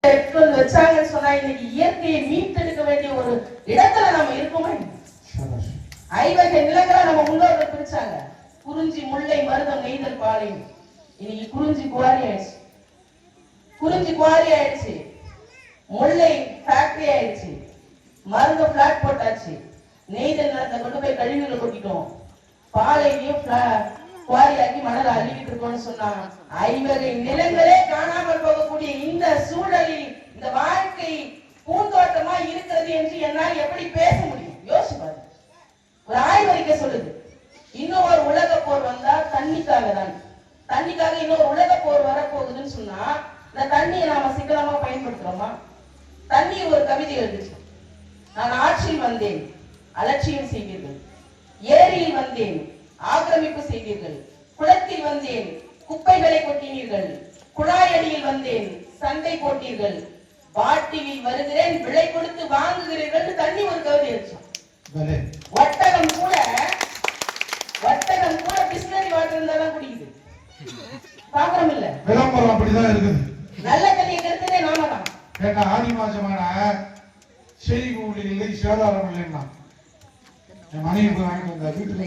வச்சாங்கன்னு சொன்னா இன்னைக்கு இயற்கையை மீட்டெடுக்க வேண்டிய ஒரு இடத்துல நம்ம இருக்கோமா? ஐவகை நிலங்களை நம்ம முன்னோர்கள் பிரிச்சாங்க. குறிஞ்சி, முல்லை, மருதம், நெய்தல், பாலை. இன்னைக்கு குறிஞ்சி குவாரி ஆயிடுச்சு, குறிஞ்சி குவாரி ஆயிடுச்சு, முல்லை ஃபேக்டரி ஆயிடுச்சு, மருதம் பிளாட் போட்டாச்சு, நெய்தல் நிலத்தை கொண்டு போய் கழிவுகளை கொட்டிட்டோம், பாலையும் குவாரியாக்கி மணல் அள்ளிக்கிட்டு இருக்கோம்னு சொன்னா ஐவகை நிலங்களே காணாமல் போகக்கூடிய இந்த சூழலில் இந்த வாழ்க்கை பூந்தோட்டமா இருக்கிறது என்று என்னால் எப்படி பேச முடியும்? யோசிச்சு பாருங்க. ஒரு ஆய்வறிக்கை சொல்லுது, இன்னொரு உலக போர் வந்தா தண்ணிக்காக தான், தண்ணிக்காக இன்னொரு உலக போர் வரப்போகுதுன்னு சொன்னா இந்த தண்ணியை நாம சிக்கனமா பயன்படுத்துறோமா? தண்ணீர் ஒரு கவிதை எழுதுச்சு, நான் ஆட்சியில் வந்தேன் அலட்சியம் செய்வீர்கள், ஏரியில் வந்தேன் ஆக்கிரமிப்பு செய்தீர்கள், குளத்தில் வந்தேன் குப்பைகளை கொட்டினீர்கள், குழாயடியில் வந்தேன் சண்டை போட்டீர்கள், பாட்டிலில் வருகிறேன் விலை கொடுத்து வாங்குகிறீர்கள். தண்ணி ஒரு கவிதை எழுதிச்சான். ஒட்டகம் கூட பிஸ்லரி வாட்டர் இருந்தாலும் குடிக்குது. பாக்குறோம் இல்ல? விளம்பரம் அப்படிதான் இருக்குது. நல்ல தண்ணியை கருத்துனே நாம தான். ஏன்னா ஆதி மாசமான செய்கூலி இல்லை சேதாரம் இல்லைன்னா என் மனைவி வாங்கிட்டு வந்தா வீட்டுல